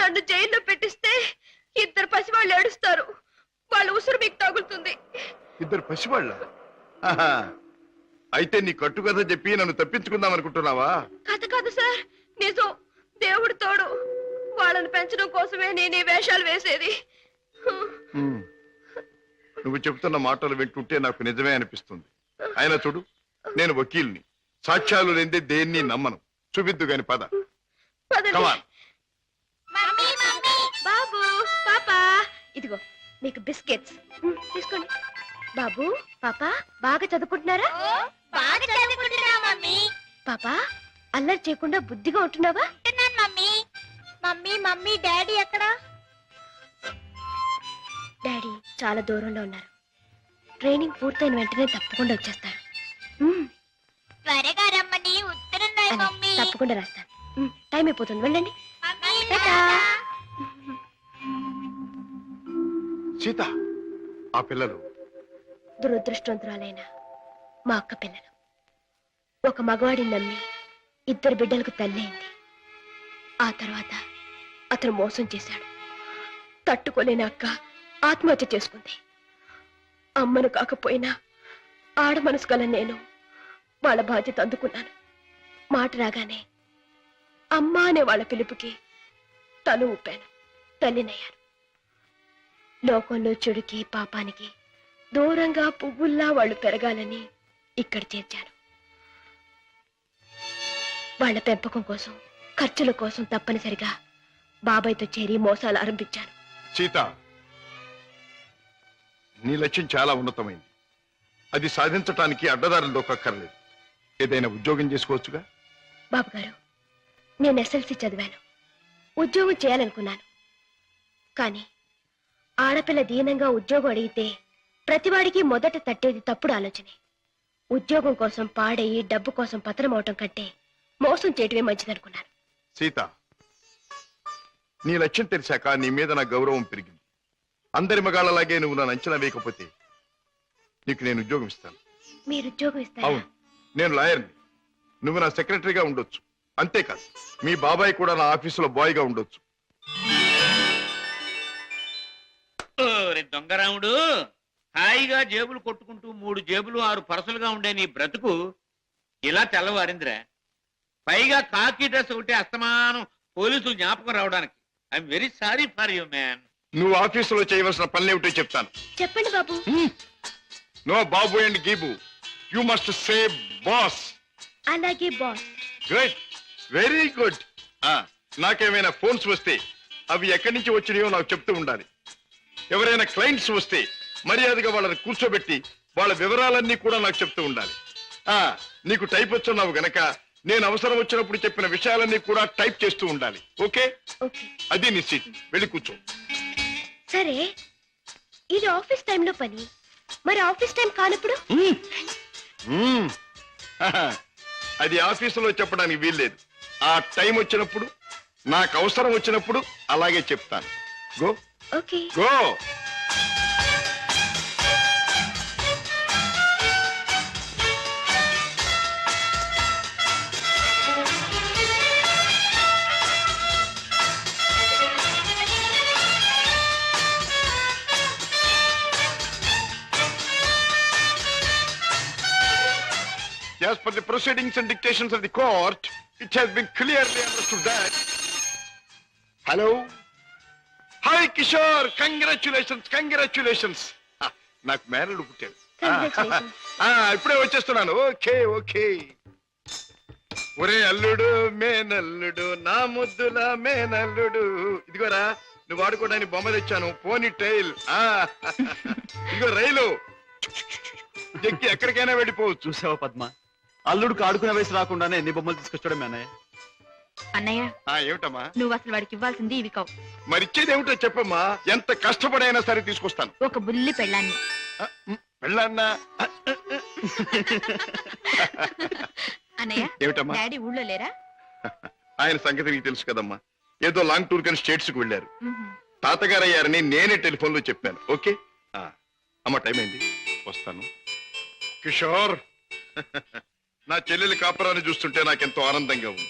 నన్ను జైల్లో పెట్టిస్తే ఇద్దరు పసివాళ్ళు ఏడుస్తారు. వాళ్ళ ఉసురు మీకు తగులుతుంది. ఇద్దరు పసివాళ్ళ? అయితే నీ కట్టుకథ చెప్పి నన్ను తప్పించుకుందాం అనుకుంటున్నావా? కథ కాదు సార్, నిజం. దేవుడు తోడు. వాళ్ళని పెంచడం కోసమే నేను ఈ వేషాలు వేసేది. నువ్వు చెబుతున్న మాటలు వింటుంటే నాకు నిజమే అనిపిస్తుంది. అయినా చూడు, నేను వకీల్ని. సాక్ష్యాలు లేదే దేన్ని నమ్మను. చూపిద్దు గాని పద. బాబు, పాపా, ఇదిగో మీకు బిస్కెట్స్ తీసుకోండి. బాబు, పాపా, బాగా చదువుకుంటున్నారా? పాపా, అల్లరి చేయకుండా బుద్ధిగా ఉంటున్నావా? మమ్మీ మమ్మీ డాడీ ఎక్కడా? డాడీ చాలా దూరంలో ఉన్నారు. ట్రైనింగ్ పూర్తయిన వెంటనే తప్పకుండా వచ్చేస్తారు. త్వరగా రమ్మని ఉత్తరం రాయి మమ్మీ. తప్పకుండా రాస్తాను. టైం అయిపోతుంది, వెళ్ళండి. సీత, ఆ పిల్లలు దురదృష్టవంతురాలైన మా అక్క పిల్లలు. ఒక మగవాడిని నమ్మి ఇద్దరు బిడ్డలకు తల్లయింది. ఆ తర్వాత అతను మోసం చేశాడు. తట్టుకోలేని అక్క ఆత్మహత్య చేసుకుంది. అమ్మను కాకపోయినా ఆడ మనసు గల నేను వాళ్ళ బాధ్యత అందుకున్నాను. మాట రాగానే అమ్మ అనే వాళ్ళ పిలుపుకి తల ఊపాను. తల్లినయ్యాను. లోకంలో చెడుకి పాపానికి దూరంగా పువ్వుల్లా వాళ్ళు పెరగాలని ఇక్కడ చేర్చాను. వాళ్ళ పెంపకం కోసం, ఖర్చుల కోసం తప్పనిసరిగా బాబాయ్తో చేరి మోసాలు ఆరంభించాను. సీత, నీ లక్ష్యం చాలా ఉన్నతమైంది. అది సాధించటానికి అడ్డదారులు దొక్కక్కర్లేదు. ఏదైనా ఉద్యోగం చేసుకోవచ్చుగా? బాబుగారు, నేను ఎస్ఎల్సి చదివాను. ఉద్యోగం చేయాలనుకున్నాను. కానీ ఆడపిల్ల దీనంగా ఉద్యోగం అడిగితే ప్రతివాడికి మొదట తట్టేది తప్పుడు ఆలోచనే. ఉద్యోగం కోసం పాడయి డబ్బు కోసం పతనం అవటం కంటే మోసం చేయటమే మంచిదనుకున్నాను. సీత, నీ లక్ష్యం తెలిసాక నీ మీద నా గౌరవం పెరిగింది. అందరి మగాళ్ళలాగే నువ్వు నన్ను అంచనా వేయకపోతే నీకు నేను ఉద్యోగం ఇస్తాను. మీరు ఉద్యోగం ఇస్తారా? అవును, నేను లాయర్ని. నువ్వు నా సెక్రటరీగా ఉండొచ్చు. అంతేకాదు, మీ బాబాయ్ కూడా నా ఆఫీసులో బాయ్గా ఉండొచ్చు. దొంగరాముడు, హాయిగా జేబులు కొట్టుకుంటూ 3 జేబులు 6 పరసలుగా ఉండే నీ బ్రతుకు ఇలా తెల్లవారిందిరా. పైగా కాకి డ్రెస్ ఒకటి అస్తమానం పోలీసులు జ్ఞాపకం రావడానికి. I'm very sorry for you man. నువ్వు ఆఫీసులో చేయవలసిన పనులేమిటో చెప్తాను. చెప్పండి బాబు. నో బాబు అండ్ గీబు. You must say boss. అలాగే బాస్. Good, very good. నాకేమైనా ఫోన్స్ వస్తే అవి ఎక్కడి నుంచి వచ్చినాయో నాకు చెప్తూ ఉండాలి. ఎవరైనా క్లయింట్స్ వస్తే మర్యాదగా వాళ్ళని కూర్చోబెట్టి వాళ్ళ వివరాలన్నీ కూడా నాకు చెప్తూ ఉండాలి. నీకు టైప్ వచ్చున్నావు గనక నేను అవసరం వచ్చినప్పుడు చెప్పిన విషయాలన్నీ కూడా టైప్ చేస్తూ ఉండాలి. ఓకే? అది నీ సీట్. వెళ్ళి కూర్చో. సరే, ఇది ఆఫీస్ టైంలో పని. మరి ఆఫీస్ టైం కానప్పుడు? అది ఆఫీసులో చెప్పడానికి వీల్లేదు. ఆ టైం వచ్చినప్పుడు, నాకు అవసరం వచ్చినప్పుడు అలాగే చెప్తాను. Go. Okay. Go. As per the proceedings and dictations of the court, it has been clearly understood that... Hello? Hi, Kishore! Congratulations, congratulations! నాకు మేనల్లుడు పుట్టాడు. ఇప్పుడే వచ్చేస్తున్నాను. Okay okay. ఒరే అల్లుడు, మేనల్లుడు, నా ముద్దుల మేనల్లుడు. ఇదిగోరా, నువ్వు వాడుకోవడానికి బొమ్మ తెచ్చాను. పోనీ టైల్. ఇదిగో రైలు ఎక్కి ఎక్కడికైనా వెళ్ళిపోవచ్చు. చూసావా పద్మ, అల్లుడికి ఆడుకునే వయసు రాకుండానే ఎన్ని బొమ్మలు తీసుకొచ్చాడు అన్నయ్య. అన్నయ్య, ఏమిటమ్మా నువ్వు అసలు వాడికి ఇవ్వాల్సింది ఇవి కావు. మరిచ్చేది ఏమిటో చెప్పమ్మా. ఎంత కష్టపడైనా సరే తీసుకొస్తాను. ఒక బుల్లి పెళ్ళాన్ని. వెళ్ళన్నా అన్నయ్య, ఏమిటమ్మా? డాడీ ఊళ్ళో లేరా? ఆయన సంగతి నీకు తెలుసు కదమ్మా. ఏదో లాంగ్ టూర్ కానీ స్టేట్స్ కు వెళ్ళారు. తాతగారు అయ్యారని నేనే టెలిఫోన్ లో చెప్పాను. ఓకే అమ్మ, టైం అయింది, వస్తాను. కిషోర్, నా చెల్లెలి కాపురాన్ని చూస్తుంటే నాకెంతో ఆనందంగా ఉంది.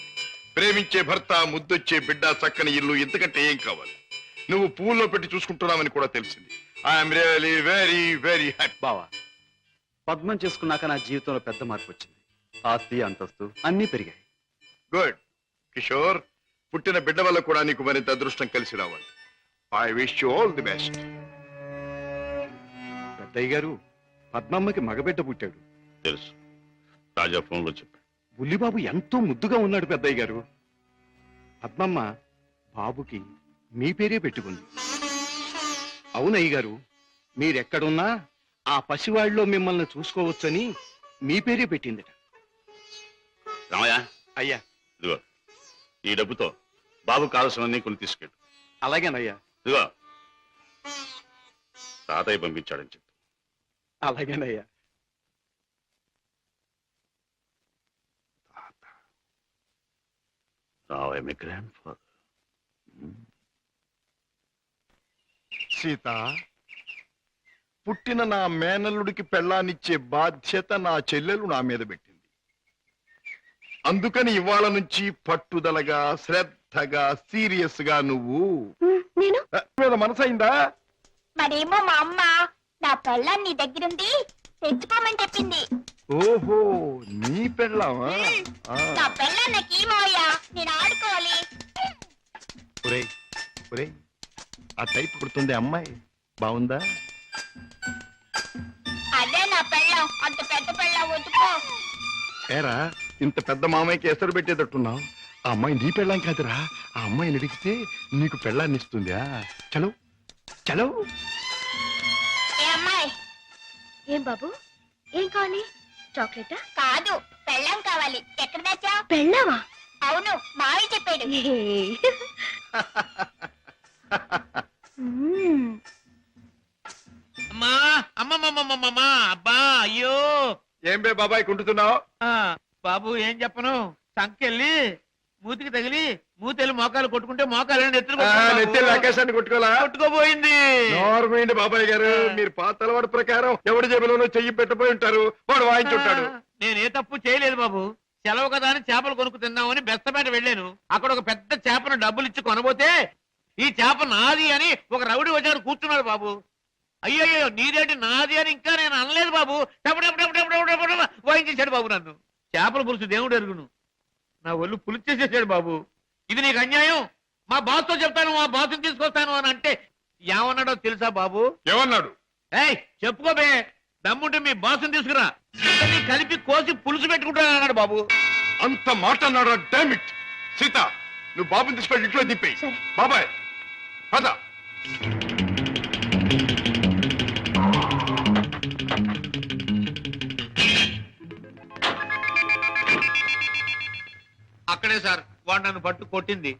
ప్రేమించే భర్త, ముద్దొచ్చే బిడ్డ, చక్కని ఇల్లు, ఇంతకంటే ఏం కావాలి? నువ్వు పూల్లో పెట్టి చూసుకుంటున్నావని కూడా తెలిసింది. I'm really very very happy. బావా, పద్మం చేసుకున్నాక నా జీవితంలో పెద్ద మార్పు వచ్చింది. ఆస్తి, అంతస్తు అన్నీ పెరిగాయి. గుడ్ కిషోర్, పుట్టిన బిడ్డ వల్ల కూడా నీకు మరింత అదృష్టం కలిసి రావాలి. I wish you all the best. పెద్దయ్య గారు, పద్మమ్మకి మగబిడ్డ పుట్టాడు. తెలుసు, రాజా ఫోన్లో చెప్పాడు. బుల్లిబాబు ఎంతో ముద్దుగా ఉన్నాడు పెద్దయ్య గారు. పద్మమ్మ బాబుకి మీ పేరే పెట్టుకుంది. అవునయ్య గారు, మీరెక్కడున్నా ఆ పసివాళ్ళలో మిమ్మల్ని చూసుకోవచ్చని మీ పేరే పెట్టిందట. రామయ్య, అయ్యా. ఇదిగో ఈ డబ్బుతో బాబు కావాల్సినవన్నీ కొని తీసుకెళ్ళు. అలాగేనయ్యా. ఇదిగో తాతయ్య పంపించాడని చెప్పు. అలాగేనయ్యా. రావయ్య, మీ గ్రాండ్ ఫాదర్. సీత, పుట్టిన నా మేనల్లుడికి పెళ్ళానిచ్చే బాధ్యత నా చెల్లెలు నా మీద పెట్టింది. అందుకని ఇవాళ నుంచి పట్టుదలగా, శ్రద్ధగా, సీరియస్ గా నువ్వు నేను మీద మనసైందా? మరేమో మా అమ్మ నా పెళ్ళాన్ని నీ దగ్గరుంది తెచ్చుకోమని చెప్పింది. ఓహో, నీ పెళ్ళామా? నా పెళ్ళాన్ని నాకు ఏమోయ్యా, నేను ఆడుకోవాలి. ఒరేయ్ ఒరేయ్, ఆ టైప్ కుడుతుంది అమ్మాయి, బాగుందా? అదే నా పెళ్ళం, అంత పెద్ద పెళ్ళం వద్దుకో. ఏరా, ఇంత పెద్ద మామయ్యకి ఎసరు పెట్టేటట్టున్నావు. ఆ అమ్మాయి నీ పెళ్ళాం కాదురా. ఆ అమ్మాయిని అడిగితే నీకు పెళ్ళాన్ని ఇస్తుందా? చలో చలో. ఏ అమ్మాయి? ఏం బాబు, ఏం కావాలి? చాక్లెటా? కాదు, పెళ్ళం కావాలి. ఎక్కడ తెచ్చా? పెళ్ళావా? అవును, మావి చెప్పాడు. అమ్మా, అమ్మమ్మమ్మమ్మమ్మా, అబ్బా, అయ్యో. ఏం బే బాబాయ్ కుంటున్నావు? బాబు ఏం చెప్పను, సంకెళ్ళి మూతికి తగిలి మూతెళ్ళి మోకాలు కొట్టుకుంటే మోకాలు నెత్తి ఆకాశాన్ని కొట్టుకోలా? కొట్టుకోపోయింది. నోర్మైంది బాబాయ్ గారు, మీరు పాత అలవాటు ప్రకారం ఎవడి జేబులోనో చెయ్యి పెట్టబోయి ఉంటారు, వాడు వాయించుంటాడు. నేను ఏ తప్పు చేయలేదు బాబు. సెలవు కదా అని చేపలు కొనుక్కు తిందామని బెస్తపేట వెళ్ళాను. అక్కడ ఒక పెద్ద చేపను డబ్బులు ఇచ్చి కొనబోతే ఈ చేప నాది అని ఒక రౌడీ వచ్చాడు కూర్చున్నాడు బాబు. అయ్యయ్యో, నీదేంటి నాది అని ఇంకా నేను అనలేదు బాబు. వాయించేశాడు బాబు నన్ను. చేపల పులుసు దేవుడు ఎరుగును, నా ఒళ్ళు పులుసు చేసేసాడు బాబు. ఇది నీకు అన్యాయం, మా బాస్తో చెప్తాను, మా బాస్ని తీసుకొస్తాను అని అంటే ఏమన్నాడో తెలుసా బాబు? ఏమన్నాడు? ఏయ్ చెప్పుకోబే, దమ్ముంటే మీ బాస్ని తీసుకురా, ఇద్దరిని కలిపి కోసి పులుసు పెట్టుకుంటాను అన్నాడు బాబు. అంత మాట అన్నాడు? డామిట్. సీత, నువ్వు బాబుని తీసుకెళ్ళి ఇంట్లో దింపేయి. సరే. బాబాయ్ పద. అక్కడే సార్ వాడు నన్ను పట్టు కొట్టింది.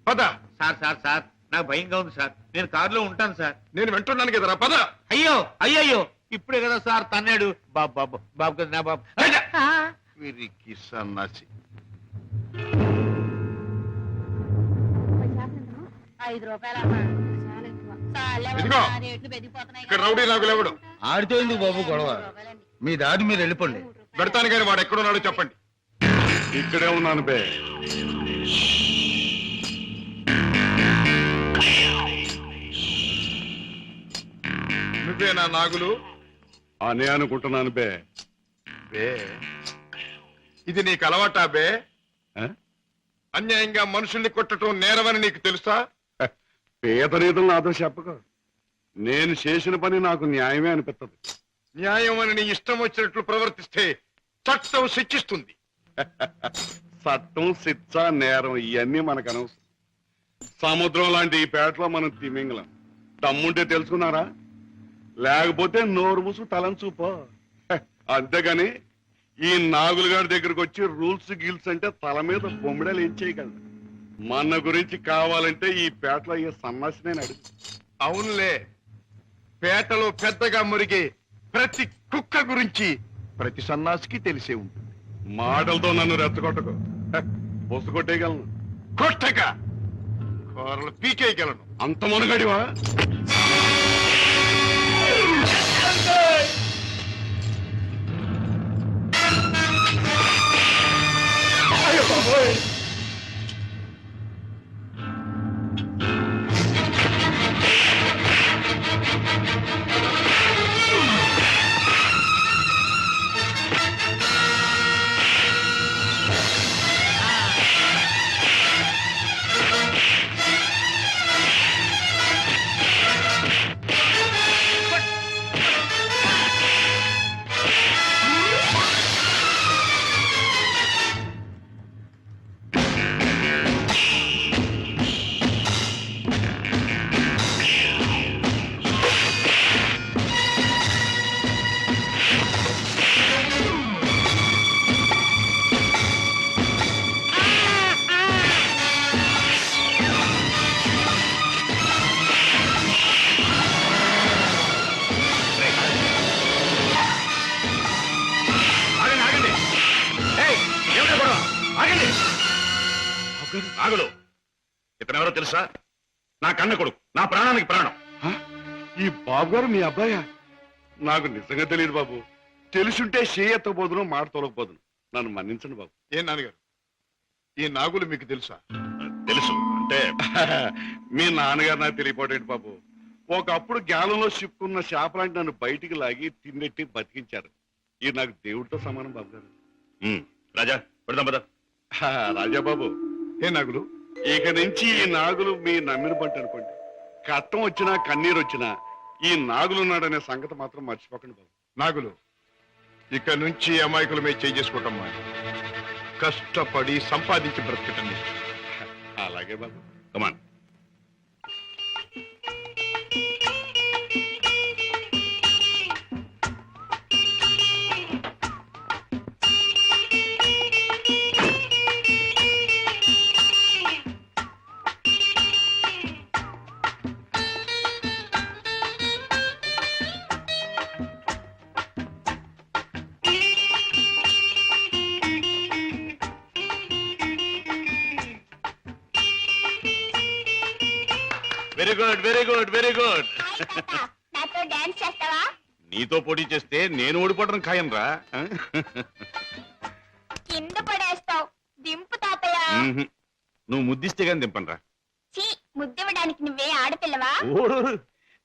పద. సార్ సార్ సార్ నాకు భయంగా ఉంది సార్, నేను కారులో ఉంటాను సార్. నేను వింటున్నాను కదరా, పద. అయ్యో అయ్యయ్యో, ఇప్పుడే కదా సార్ తన్నాడు. బాబు బాబు బాబు కదా నా బాబు. వీరికి సన్నాసి. 5 రూపాయలమ్మా. ఇదిగో, ఇక్కడ రౌడీ నాకు లేవడు. ఆడితో ఎందుకు బాబు గొడవ? మీ దాడి మీరు వెళ్ళిపోండి. పెడతాను కానీ వాడు ఎక్కడున్నాడో చెప్పండి. ఇక్కడే ఉన్నాను బే. నువ్వేనా నాగులు? అనే అనుకుంటున్నాను బే. బే, ఇది నీకు అలవాటా బే? ఆ? అన్యాయంగా మనుషుల్ని కొట్టడం నేరమని నీకు తెలుసా? పేద రీతులు నాతో చెప్పక. నేను చేసిన పని నాకు న్యాయమే అనిపిస్తుంది. న్యాయం అని నీ ఇష్టం వచ్చినట్లు ప్రవర్తిస్తే చట్టం శిక్షిస్తుంది. చట్టం, శిక్ష, నేరం ఇవన్నీ మనకు అనవసరం. సముద్రం లాంటి ఈ పేటలో మనం తిమింగలం. దమ్ముంటే తెలుసుకున్నారా? లేకపోతే నోరు మూసు తలంచూపో. అంతేగాని ఈ నాగులు గారి దగ్గరకు వచ్చి రూల్స్ గిల్స్ అంటే తల మీద బొమ్మిడలు ఏం చేయగలరు? మన గురించి కావాలంటే ఈ పేటలో ఈ సన్నాసినే అడుగు. అవునులే, పేటలో పెద్దగా మురిగే ప్రతి కుక్క గురించి ప్రతి సన్నాసికి తెలిసే ఉంటుంది. మాటలతో నన్ను రెచ్చగొట్టకు. బొస్సు కొట్టేయగలను. కొట్టక కూరలు పీకేయగలను. అంత మునగడివా? అయ్యో బాబోయ్. నాగులు ఇతనెవరో తెలుసా? నా కన్న కొడుకు, నా ప్రాణానికి ప్రాణం. ఈ బాబు గారు మీ అబ్బాయా? నాకు నిజంగా తెలియదు బాబు. తెలుసుంటే చేయెత్తకపోదును, మాట తొలగపోదును. నన్ను మన్నించండి బాబు. ఏం నాన్నగారు, ఈ నాగులు మీకు తెలుసా? తెలుసు అంటే మీ నాన్నగారు నాకు తెలియపోటేంటి బాబు. ఒకప్పుడు గ్యాలంలో చిక్కున్న చేపలాంటి నన్ను బయటికి లాగి తిన్నెట్టి బతికించారు. ఇది నాకు దేవుడితో సమానం బాబు గారు. రాజా పెడదాం పద. రాజాబాబు, ఏ నాగులు, ఇక నుంచి ఈ నాగులు మీ నమ్మిన పంట అనుకోండి. కట్టం వచ్చినా కన్నీరు వచ్చినా ఈ నాగులున్నాడనే సంగతి మాత్రం మర్చిపోకండి బాబు. నాగులు, ఇక నుంచి అమాయకుల మీద చేసుకోవటం కష్టపడి సంపాదించి బ్రతకటం నేర్చు. అలాగే బాబు. Come on. Very good, very good, very good. నాతో డాన్స్ చేస్తావా? నీతో పోటీ చేస్తే నేను ఓడిపోవడం ఖాయం రా. కింద పడేస్తావు. దింపు తాతయ్య. నువ్వు ముద్దిస్తే గాని దింపనరా. చీ, ముద్దివ్వడానికి నువ్వే ఆడపిల్లవా?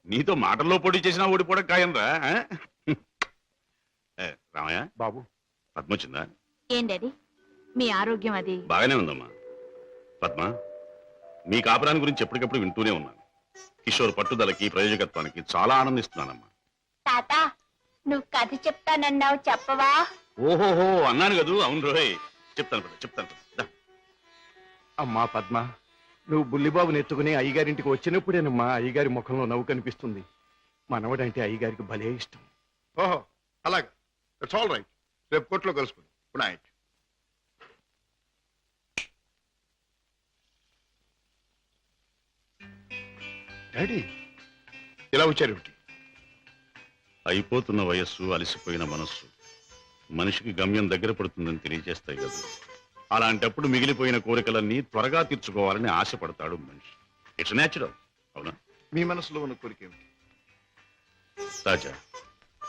నీతో మాటల్లో పోటీ చేసినా ఓడిపోవడం ఖాయం రా. రామయ్య బాబు, పద్మ వచ్చిందా? ఏం డాడీ, మీ ఆరోగ్యం అది? బాగానే ఉందమ్మా. పద్మ, మీ కాపురాన్ని గురించి ఎప్పటికప్పుడు వింటూనే ఉన్నాను. కిషోర్ పట్టుదలకి, ప్రయోజకత్వానికి చాలా ఆనందిస్తున్నానమ్మా. తాత, నువ్వు కథ చెప్తానన్నావు, చెప్పవా? ఓహోహో అన్నాను కదూ. అవును రోయ్, చెప్తాను. అమ్మా పద్మ, నువ్వు బుల్లిబాబుని ఎత్తుకుని అయ్యగారింటికి వచ్చినప్పుడేనమ్మా అయ్యగారి ముఖంలో నవ్వు కనిపిస్తుంది. మనవడంటే అయ్యగారికి భలే ఇష్టం. ఓహో, అలాగా. It's all right. రేపు కోర్టులో కలుసుకుందాం. Good night. డాడీ, ఇలా వచ్చారేమిటి? అయిపోతున్న వయస్సు, అలసిపోయిన మనస్సు మనిషికి గమ్యం దగ్గర పడుతుందని తెలియజేస్తాయి కదా. అలాంటప్పుడు మిగిలిపోయిన కోరికలన్నీ త్వరగా తీర్చుకోవాలని ఆశపడతాడు మనిషి. It's natural. అవునా? మీ మనసులో ఉన్న కోరిక ఏమిటి? తాజా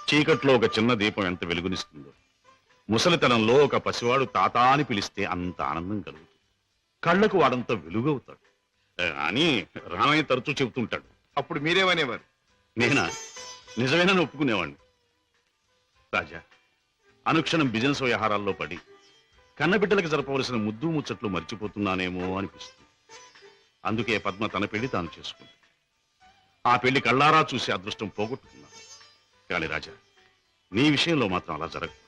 చీకట్లో ఒక చిన్న దీపం ఎంత వెలుగునిస్తుందో, ముసలితనంలో ఒక పసివాడు తాత అని పిలిస్తే అంత ఆనందం కలుగుతుంది. కళ్ళకు వాడంత వెలుగవుతాడు అని రామయ్య తరచూ చెబుతుంటాడు. అప్పుడు మీరేమనేవారు? నేనా? నిజమేనని ఒప్పుకునేవాడిని. రాజా, అనుక్షణం బిజినెస్ వ్యవహారాల్లో పడి కన్నబిడ్డలకు జరపవలసిన ముద్దు ముచ్చట్లు మర్చిపోతున్నానేమో అనిపిస్తుంది. అందుకే పద్మ తన పెళ్లి తాను చేసుకుంది. ఆ పెళ్లి కళ్ళారా చూసి అదృష్టం పోగొట్టుకున్నాను. కానీ రాజా, నీ విషయంలో మాత్రం అలా జరగదు.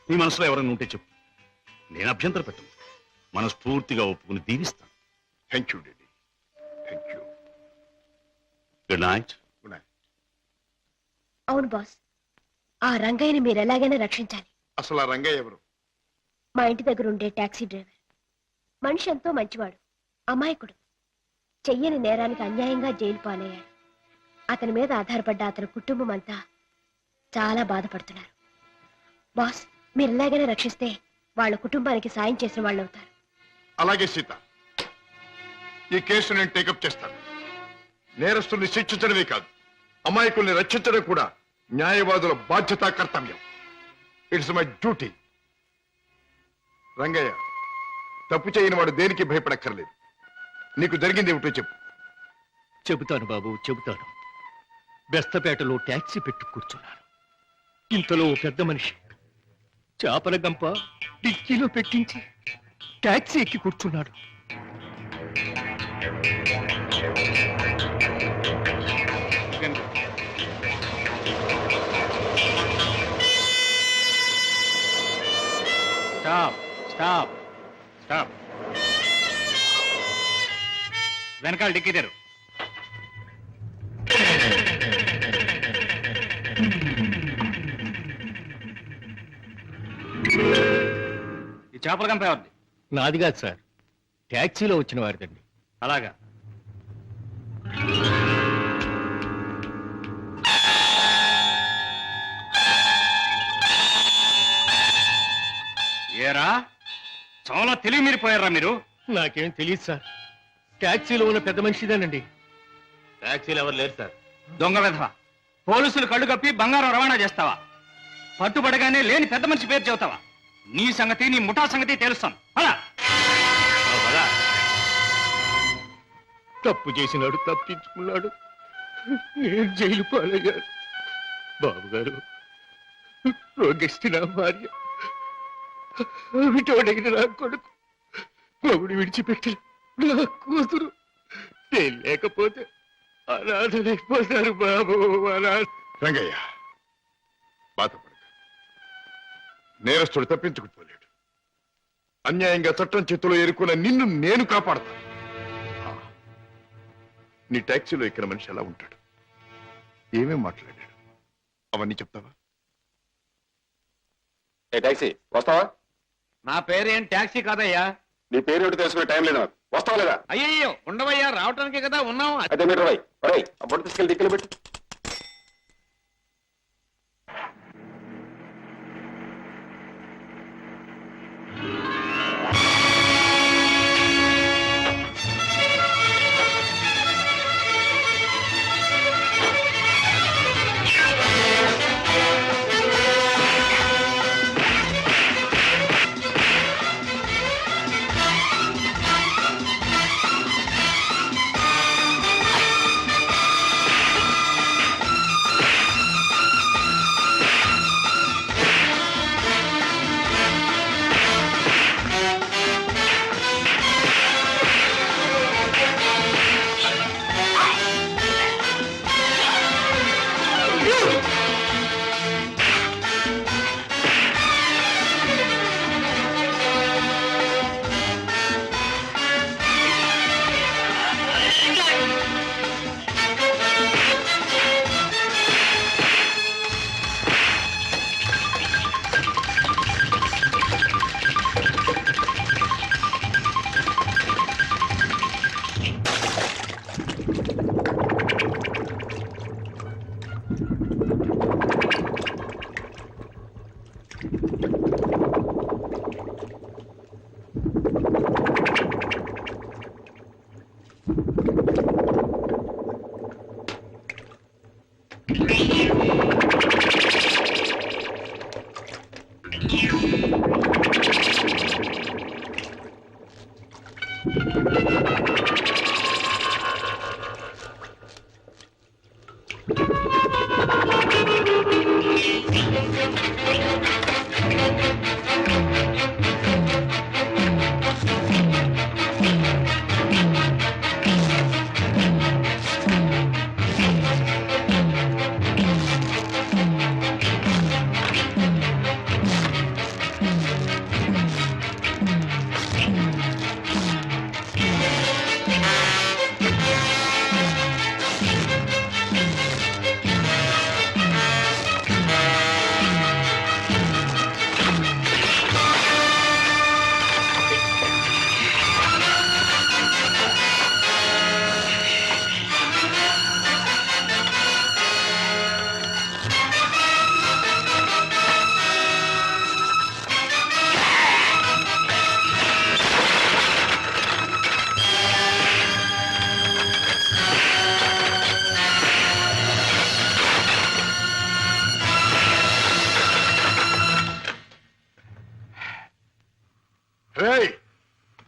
నీ మనసులో ఎవరైనా ఉంటే చెప్పు, నేను అభ్యంతర పెట్టను. మనస్ఫూర్తిగా ఒప్పుకుని దీవిస్తాను. Thank you daddy, thank you. Good night. Good night. అవును బాస్, ఆ రంగయ్యని మీరు ఎలాగైనా రక్షించాలి. అసలు ఆ రంగయ్య ఎవరు? మా ఇంటి దగ్గర ఉండే టాక్సీ డ్రైవర్. మనిషి ఎంతో మంచివాడు, అమాయకుడు. చెయ్యని నేరానికి అన్యాయంగా జైలు పాలయ్యాడు. అతని మీద ఆధారపడ్డ అతని కుటుంబం అంతా చాలా బాధపడుతున్నారు. బాస్, మీరు ఎలాగైనా రక్షిస్తే వాళ్ళ కుటుంబానికి సాయం చేసిన వాళ్ళు అవుతారు. అలాగే సీత, ఈ కేసు నేను టేకప్ చేస్తాను. నేరస్తుల్ని శిక్షించడమే కాదు, అమాయకుల్ని రక్షించడం కూడా న్యాయవాదుల బాధ్యత, కర్తవ్యం. It's my duty. రంగయ్య, తప్పు చేయని వాడు దేనికి భయపడక్కర్లేదు. నీకు జరిగింది ఏమిటో చెప్పు. చెబుతాను బాబు, చెబుతాను. బెస్తపేటలో ట్యాక్సీ పెట్టు కూర్చున్నాను. ఇంతలో ఓ పెద్ద మనిషి చేపల గంప డిక్కీలో పెట్టించి ట్యాక్సీ ఎక్కి కూర్చున్నాడు. Stop stop stop. వెనకాల డిక్కీ తెరు. ఈ చేపల గంప ఎవరిది? నాది కాదు సార్, ట్యాక్సీలో వచ్చిన వారిదండి. అలాగా. ఏరా, చాలా తెలివి మీరిపోయారా మీరు? నాకేం తెలియదు సార్, ట్యాక్సీలో ఉన్న పెద్ద మనిషిదేనండి. ట్యాక్సీలు ఎవరు లేరు సార్. దొంగ వెధవ, పోలీసులు కళ్ళు కప్పి బంగారం రవాణా చేస్తావా? పట్టుబడగానే లేని పెద్ద మనిషి పేరు చెబుతావా? నీ సంగతి, నీ ముఠా సంగతి తెలుస్తాను. అలా తప్పు చేసినాడు, తప్పించుకున్నాడు. నేను జైలు పాలయ్యాను. బాబు గారు, రోగిష్టి నా భార్య, విటోడైన నా కొడుకు, మొగుడు విడిచిపెట్టిన నా కూతురు, నేను లేకపోతే అనాథలైపోతారు బాబు, అనాథ. రంగయ్య, బాధపడక. నేరస్తుడు తప్పించుకుపోలేడు. అన్యాయంగా చట్టం చేతిలో ఎరుకున్న నిన్ను నేను కాపాడతాను. నీ ట్యాక్సీలో ఎక్కిన మనిషి ఎలా ఉంటాడు, ఏమేం మాట్లాడాడు, అవన్నీ చెప్తావా? టాక్సీ వస్తావా? నా పేరేం ట్యాక్సీ కాదయ్యా. నీ పేరు ఏంటో తెలుసుకునే టైం లేదు నాకు. వస్తావా లేదా? అయ్యయ్యో, ఉండవయ్యా, రావటానికే కదా ఉన్నాం. అయితే మీరు ఆ బొట్టు తీసుకెళ్ళి దిక్కులు పెట్టు.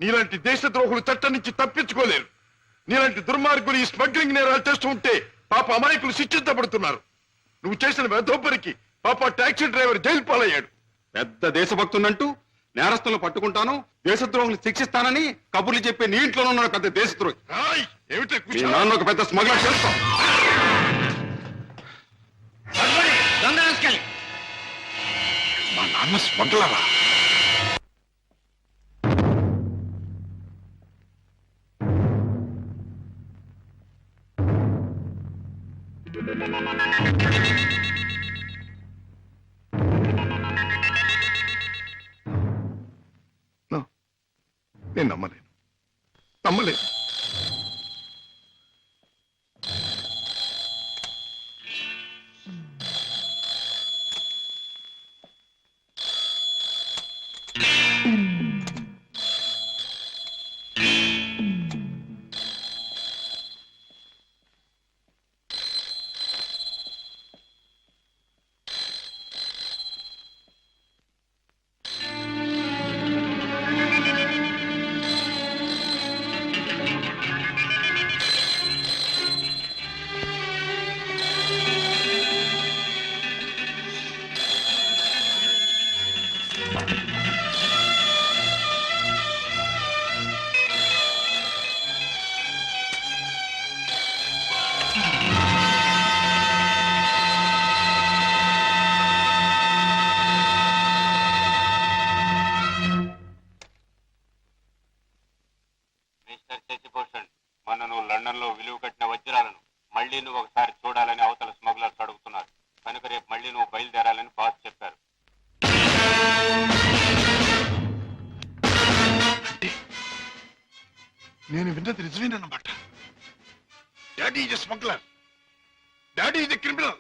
నీలాంటి దేశద్రోహులు చట్టం నుంచి తప్పించుకోలేరు. నీలాంటి దుర్మార్గులు ఈ స్మగ్లింగ్ నేరాలు చేస్తూ ఉంటే పాప అమాయకులు శిక్షించబడుతున్నారు. నువ్వు చేసిన వెధోపరికి పాప టాక్సీ డ్రైవర్ జైలు పాలయ్యాడు. పెద్ద దేశభక్తునంటూ నేరస్తులను పట్టుకుంటాను, దేశద్రోహులు శిక్షిస్తానని కబుర్లు చెప్పే నీ ఇంట్లోనే ఉన్నాడు పెద్ద దేశద్రోహి. ఏమిటో మీ నాన్న ఒక పెద్ద స్మగ్లర్ చేస్తాం. మా నాన్న స్మగ్లరా? నేను నమ్మలేను. లండన్ లో విలువ కట్టిన వజ్రాలను మళ్ళీ నువ్వు ఒకసారి చూడాలని అవతల స్మగ్లర్స్ అడుగుతున్నారు. కనుక రేపు మళ్ళీ నువ్వు బయలుదేరాలని బాస్ చెప్పారు. నేను విన్నది నిజమేనన్నమాట. Daddy is smuggler. Daddy is criminal.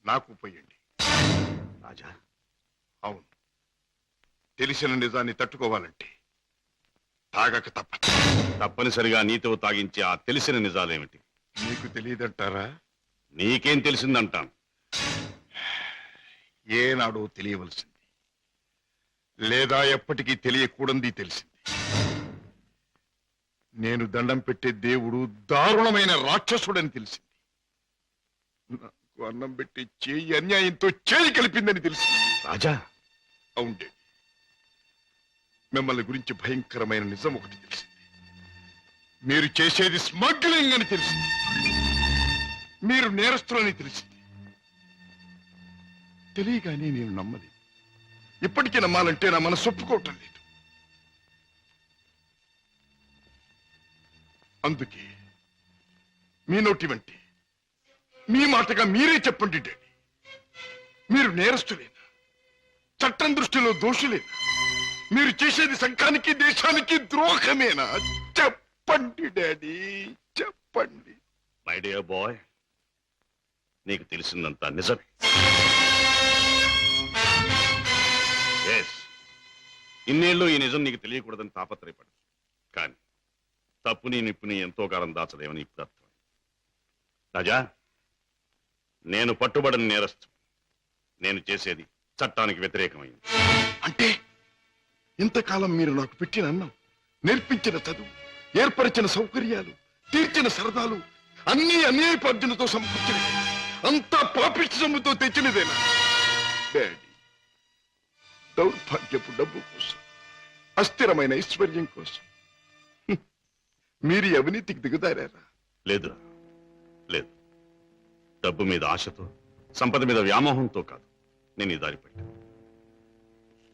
నాకు పోయండి రాజా. అవును, తెలిసిన నిజాన్ని తట్టుకోవాలంటే తాగక తప్పదు. తప్పనిసరిగా నీతో తాగించి ఆ తెలిసిన నిజాలేమిటి? నీకు తెలియదంటారా? నీకేం తెలిసిందంటాను. ఏనాడో తెలియవలసింది, లేదా ఎప్పటికీ తెలియకూడంది తెలిసింది. నేను దండం పెట్టే దేవుడు దారుణమైన రాక్షసుడని తెలిసింది. నాకు అన్నం పెట్టి చేయి అన్యాయంతో చేయి కలిపిందని తెలిసింది. రాజా. అవుండే, మిమ్మల్ని గురించి భయంకరమైన నిజం ఒకటి తెలిసింది. మీరు చేసేది స్మగ్లింగ్ అని తెలిసింది. మీరు నేరస్తులని తెలిసింది. తెలియగానే నేను నమ్మలేదు. ఇప్పటికీ నమ్మాలంటే నా మనసు ఒప్పుకోవటం లేదు. అందుకే మీ నోటి వంటి మీ మాటగా మీరే చెప్పండి డాడీ, మీరు నేరస్తులేనా? చట్టం దృష్టిలో దోషులేనా? మీరు చేసేది సంఘానికి దేశానికి ద్రోహమేనా? చెప్పండి డాడీ, చెప్పండి. మై డియర్ బాయ్, నీకు తెలిసిందంతా నిజమే. ఇన్నేళ్ళు ఈ నిజం నీకు తెలియకూడదని తాపత్రయపడు. కానీ తప్పుని నిప్పుని ఎంతో కాలం దాచలేమని ఇప్పుడు అర్థం. రాజా, నేను పట్టుబడిన నేరస్తు. నేను చేసేది చట్టానికి వ్యతిరేకమైంది. అంటే ఇంతకాలం మీరు నాకు పెట్టిన అన్నం, నేర్పించిన చదువు, ఏర్పరిచిన సౌకర్యాలు, తీర్చిన సరదాలు అన్ని అన్యాయపార్జనతో సమకూర్చినవి, అంతా పాపిష్టి సొమ్ముతో తెచ్చినదేనా? డాడీ, దౌర్భాగ్యపు డబ్బు కోసం, అస్థిరమైన ఐశ్వర్యం కోసం మీరు అవినీతికి దిగుదారా? లేదురా, లేదు. డబ్బు మీద ఆశతో, సంపద మీద వ్యామోహంతో కాదు నేను ఈ దారి పట్టాను.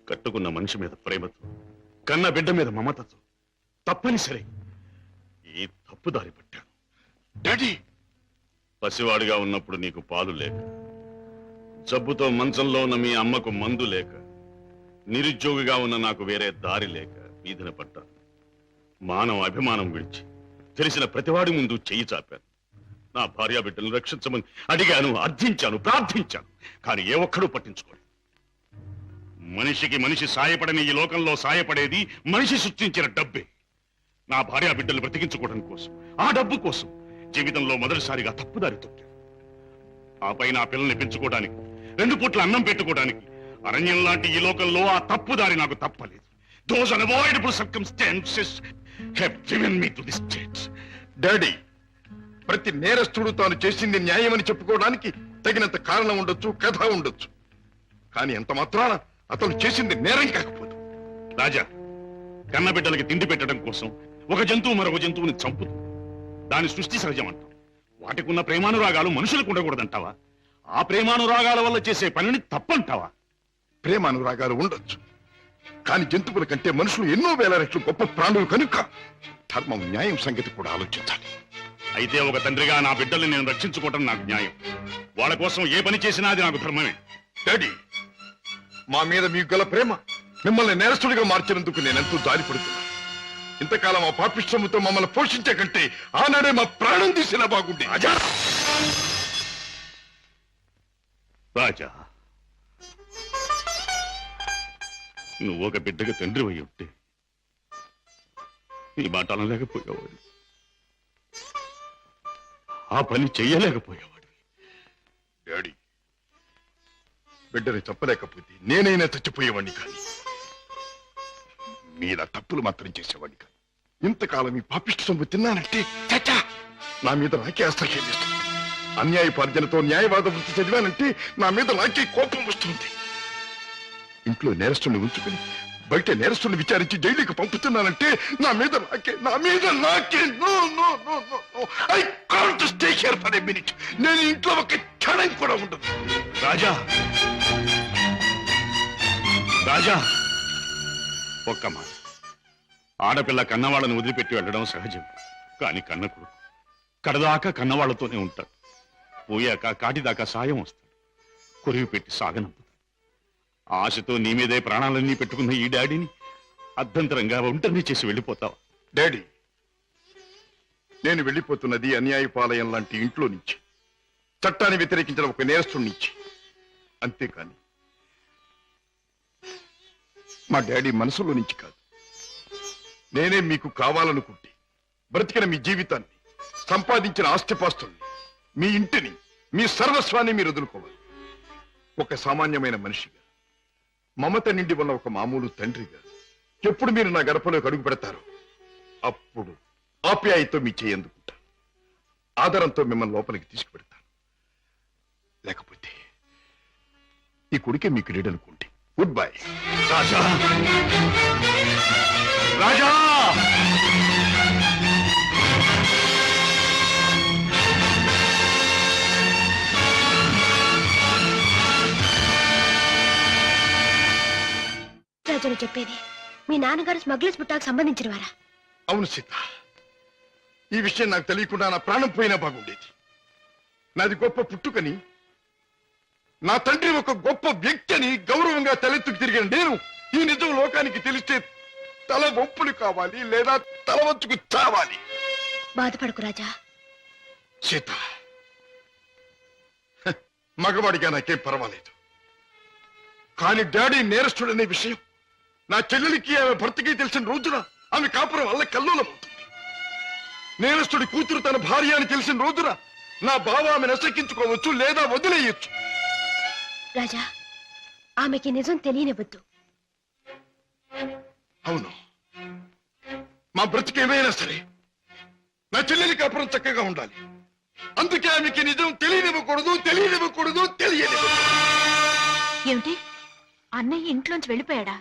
కట్టుకున్న మనిషి మీద ప్రేమతో, కన్న బిడ్డ మీద మమతతో తప్పనిసరి ఈ తప్పు దారి పట్టాను. డాడీ, పసివాడిగా ఉన్నప్పుడు నీకు పాలు లేక, జబ్బుతో మంచంలో ఉన్న మీ అమ్మకు మందు లేక, నిరుద్యోగిగా ఉన్న నాకు వేరే దారి లేక వీధిన పడ్డాను. మానవ అభిమానం విడిచి తెలిసిన ప్రతివాడి ముందు చెయ్యి చాపాను. నా భార్యా బిడ్డలను రక్షించమని అడిగాను, అర్థించాను, ప్రార్థించాను. కానీ ఏ ఒక్కడూ పట్టించుకోలేదు. మనిషికి మనిషి సాయపడని ఈ లోకంలో సాయపడేది మనిషి సృష్టించిన డబ్బే. నా భార్యా బిడ్డలు బ్రతికించుకోవడం కోసం, ఆ డబ్బు కోసం జీవితంలో మొదటిసారిగా తప్పుదారి తొక్కాను. ఆపై నా పిల్లల్ని పెంచుకోవడానికి, 2 పూట్ల అన్నం పెట్టుకోవడానికి అరణ్యం లాంటి ఈ లోకంలో ఆ తప్పుదారి నాకు తప్పలేదు. Those unavoidable circumstances have driven me to this state. Daddy, ప్రతి నేరస్తుడు తాను చేసింది న్యాయమని చెప్పుకోవడానికి తగినంత కారణం ఉండొచ్చు, కథ ఉండొచ్చు. కానీ ఎంత మాత్రాన అతను చేసింది నేరం కాకపోదు. రాజా, కన్నబిడ్డలకి తిండి పెట్టడం కోసం ఒక జంతువు మరొక జంతువుని చంపుతుంది. దాని సృష్టి సహజం అంటాం. వాటికున్న ప్రేమానురాగాలు మనుషులకు ఉండకూడదంటావా? ఆ ప్రేమానురాగాల వల్ల చేసే పనిని తప్పంటావా? ప్రేమానురాగాలు ఉండొచ్చు, కానీ జంతువుల కంటే మనుషులు ఎన్నో వేల రెట్లు గొప్ప ప్రాణులు కనుక ధర్మం, న్యాయం సంగతి కూడా ఆలోచించాలి. అయితే ఒక తండ్రిగా నా బిడ్డల్ని నేను రక్షించుకోవటం నాకు న్యాయం. వాళ్ళ కోసం ఏ పని చేసినా అది నాకు ధర్మమే. డాడీ, మా మీద మీకు గల ప్రేమ మిమ్మల్ని నేరస్తుడిగా మార్చినందుకు నేనెంతో జాలిపడుతున్నాను. ఇంతకాలం ఆ పాపిష్టముతో మమ్మల్ని పోషించే కంటే ఆనాడే మా ప్రాణం తీసినా బాగుండే. రాజా, నువ్వు ఒక బిడ్డగా తండ్రి అయి ఉంటే నీ మాట అనలేకపోయేవాడు, ఆ పని చెయ్యలేకపోయేవాడు. డాడీ, బిడ్డని చెప్పలేకపోతే నేనైనా చచ్చిపోయేవాడిని, కానీ మీలా తప్పులు మాత్రం చేసేవాడిని కాదు. ఇంతకాలం ఈ పాపిష్టి సొమ్ము తిన్నానంటే చచ్చా నా మీద నాకే అసహ్యం వేస్తుంది. అన్యాయపార్జనతో న్యాయవాద వృత్తి చదివానంటే నా మీద నాకే కోపం వస్తుంది. ఇంట్లో నేరస్తుని ఉంచుకుని బయట నేరస్తుని విచారించి జైలుకి పంపుతున్నానంటే నా మీద నాకే no no no no no I can't stay here for a minute. నేను ఇంట్లో ఒక క్షణం కూడా ఉండదు. రాజా, రాజా, ఒక్క మాట. ఆడపిల్ల కన్నవాళ్ళని వదిలిపెట్టి వెళ్ళడం సహజం. కానీ కన్న కొడుకు కడదాకా కన్నవాళ్లతోనే ఉంటాడు. పోయాక కాటిదాకా సాయం వస్తాడు. కొరివి పెట్టి సాగనంపుతాడు. ఆశతో నీ మీదే ప్రాణాలన్నీ పెట్టుకున్న ఈ డాడీని అర్ధంతరంగా ఒంటరిని చేసి వెళ్ళిపోతావా? డాడీ, నేను వెళ్ళిపోతున్నది అన్యాయపాలయం లాంటి ఇంట్లో నుంచి, చట్టాన్ని వ్యతిరేకించిన ఒక నేరస్తుడి నుంచి. అంతేకాని మా డాడీ మనసులో నుంచి కాదు. నేనే మీకు కావాలనుకుంటే బ్రతికిన మీ జీవితాన్ని, సంపాదించిన ఆస్తిపాస్తుల్ని, మీ ఇంటిని, మీ సర్వస్వాన్ని మీరు వదులుకోవాలి. ఒక సామాన్యమైన మనిషిగా, మమత నిండి ఉన్న ఒక మామూలు తండ్రిగా ఎప్పుడు మీరు నా గడపలోకి అడుగు పెడతారో అప్పుడు ఆప్యాయతో మీ చేయి అందుకుంటాను. ఆదరంతో మిమ్మల్ని లోపలికి తీసుకుపెడతాను. లేకపోతే ఈ కొడుకే మీకు లీడనుకోండి. Good bye. రాజా, రాజా, రాజును చెప్పేది మీ నాన్నగారు స్మగ్లర్స్ బుట్టాకు సంబంధించిన వారా? అవును సీత, ఈ విషయం నాకు తెలియకుండా నా ప్రాణం పోయినా బాగుండేది. నాది గొప్ప పుట్టుకని, నా తండ్రి ఒక గొప్ప వ్యక్తి అని గౌరవంగా తలెత్తుకు తిరిగిన నేను ఈ నిజం లోకానికి తెలిస్తే తల వంపులు కావాలి, లేదా తల వంచుకు చావాలి. బాధపడకు రాజా. సీత, మగవాడిగా నాకేం పర్వాలేదు. కానీ డాడీ నేరస్తుడనే విషయం నా చెల్లెలికి, ఆమె భర్తకి తెలిసిన రోజున ఆమె కాపురం వల్ల కల్లోలమవుతుంది. నేరస్తుడి కూతురు తన భార్య అని తెలిసిన రోజున నా బావ ఆమెను అసక్కించుకోవచ్చు, లేదా వదిలేయచ్చు. రాజా, ఆమెకి నిజం తెలియనివ్వద్దు. అవును, మా బ్రతికేమైనా సరే నా చెల్లెలి కాపురం చక్కగా ఉండాలి. అందుకే ఆమెకి నిజం తెలియనివ్వకూడదు. ఏమిటి, అన్నయ్య ఇంట్లోంచి వెళ్ళిపోయాడా?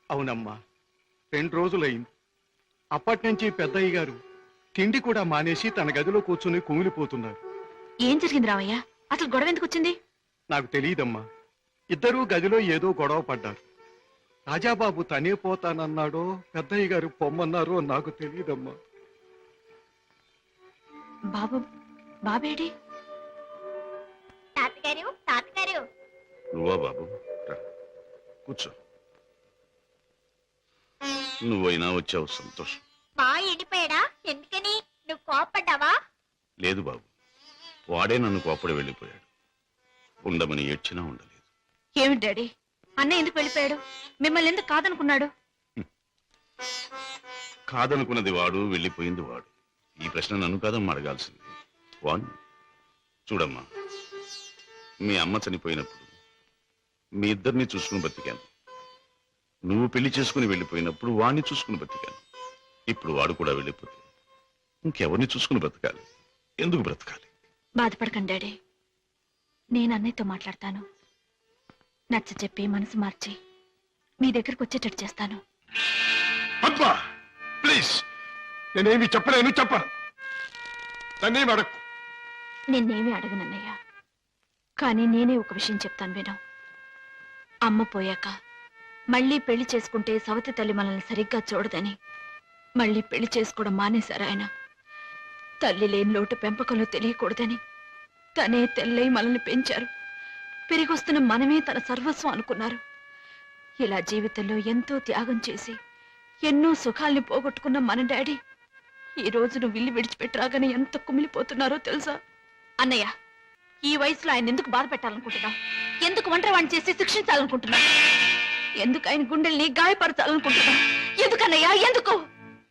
అవునమ్మా, 2 రోజులైంది. అప్పటి నుంచి పెద్దయ్య గారు తిండి కూడా మానేసి తన గదిలో కూర్చుని కుమిలిపోతున్నారు. ఏం జరిగింది రామయ్య? అసలు గొడవ ఎందుకు వచ్చింది? నాకు తెలియదమ్మా. ఇద్దరూ గదిలో ఏదో గొడవ పడ్డారు. రాజాబాబు తనే పోతానన్నాడో పెద్దయ్య గారు పొమ్మన్నారో నాకు తెలియదమ్మా. బాబేడి? తాతగారు, నువ్వా బాబు? రా, కూర్చో. నువ్వైనా వచ్చావు, సంతోషం. మా ఎండిపోయాడా? ఎందుకని? నువ్వు కోపడ్డావా? లేదు బాబు, వాడే నన్ను కోపడి వెళ్ళిపోయాడు. ఉండమని ఏడ్చినా ఉండలేదు. ఏమిటి డాడీ, అన్నయ్య ఎందుకు వెళ్ళిపోయాడు? మిమ్మల్ని ఎందుకు కాదనుకున్నాడు? కాదనుకున్నది వాడు, వెళ్ళిపోయింది వాడు. ఈ ప్రశ్న నన్ను కాదమ్మా అడగాల్సింది, వాణ్ణి. చూడమ్మా, మీ అమ్మ చనిపోయినప్పుడు మీ ఇద్దరిని చూసుకుని బతికాను. నువ్వు పెళ్లి చేసుకుని వెళ్ళిపోయినప్పుడు వాణ్ణి చూసుకుని బతికాను. ఇప్పుడు వాడు కూడా వెళ్ళిపోతే ఇంకెవరిని చూసుకుని బ్రతకాలి? ఎందుకు బ్రతకాలి? బాధపడకండి డాడీ, నేను అన్నయ్యతో మాట్లాడతాను. నచ్చ చెప్పి మనసు మార్చి మీ దగ్గరకు వచ్చేటట్టు చేస్తాను. పద్మా, ప్లీజ్, నేనేమి చెప్పలేను, చెప్పను. నన్నేమి అడగకు. నిన్నేమీ అడగనన్నయ్య, కానీ నేనే ఒక విషయం చెప్తాను విను. అమ్మ పోయాక మళ్ళీ పెళ్లి చేసుకుంటే సవతి తల్లి మనల్ని సరిగ్గా చూడదని మళ్ళీ పెళ్లి చేసుకోవడం మానేశారు ఆయన. తల్లి లేని లోటు పెంపకంలో తెలియకూడదని తనే తెల్లై మనల్ని పెంచారు. పెరిగొస్తున్న మనమే తన సర్వస్వం అనుకున్నారు. ఇలా జీవితంలో ఎంతో త్యాగం చేసి ఎన్నో సుఖాల్ని పోగొట్టుకున్న మన డాడీ ఈ రోజు నువ్వు ఇల్లు విడిచిపెట్టరాగానే ఎంత కుమిలిపోతున్నారో తెలుసా? అన్నయ్య, ఈ వయసులో ఆయన ఎందుకు బాధ పెట్టాలనుకుంటున్నావు? ఎందుకు ఒంటరివాణ్ణి చేసి శిక్షించాలనుకుంటున్నావు? ఎందుకు ఆయన గుండెల్ని గాయపరచాలనుకుంటున్నావు? ఎందుకన్నయ్యా, ఎందుకు?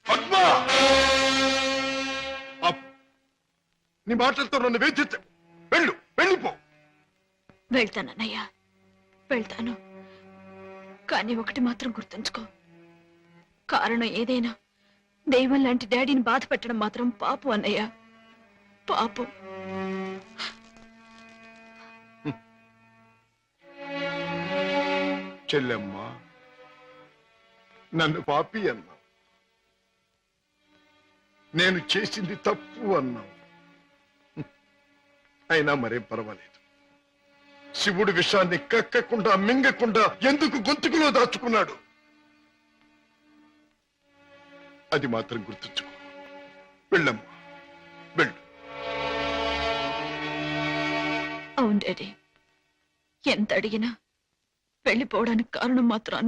పద్మా, నీ మాటలతో నన్ను వేధించ. వెళ్ళిపో. వెళ్తానన్నయ్యా, వెళ్తాను. కానీ ఒకటి మాత్రం గుర్తుంచుకో, కారణం ఏదైనా దైవం లాంటి డాడీని బాధ పెట్టడం మాత్రం పాపం అన్నయ్య, పాపం. చెల్లెమ్మ, నన్ను పాపి అన్నావు, నేను చేసింది తప్పు అన్నావు. అయినా మరేం పర్వాలేదు. శివుడు విషాన్ని కక్కకుండా మింగకుండా ఎందుకు గొంతుకులో దాచుకున్నాడు? అది మాత్రం గుర్తుంచుకో. వెళ్ళమ్మా, వెళ్ళు. అవును డాడీ, ఎంత అడిగినా వెళ్ళిపోవడానికి కారణం మాత్రం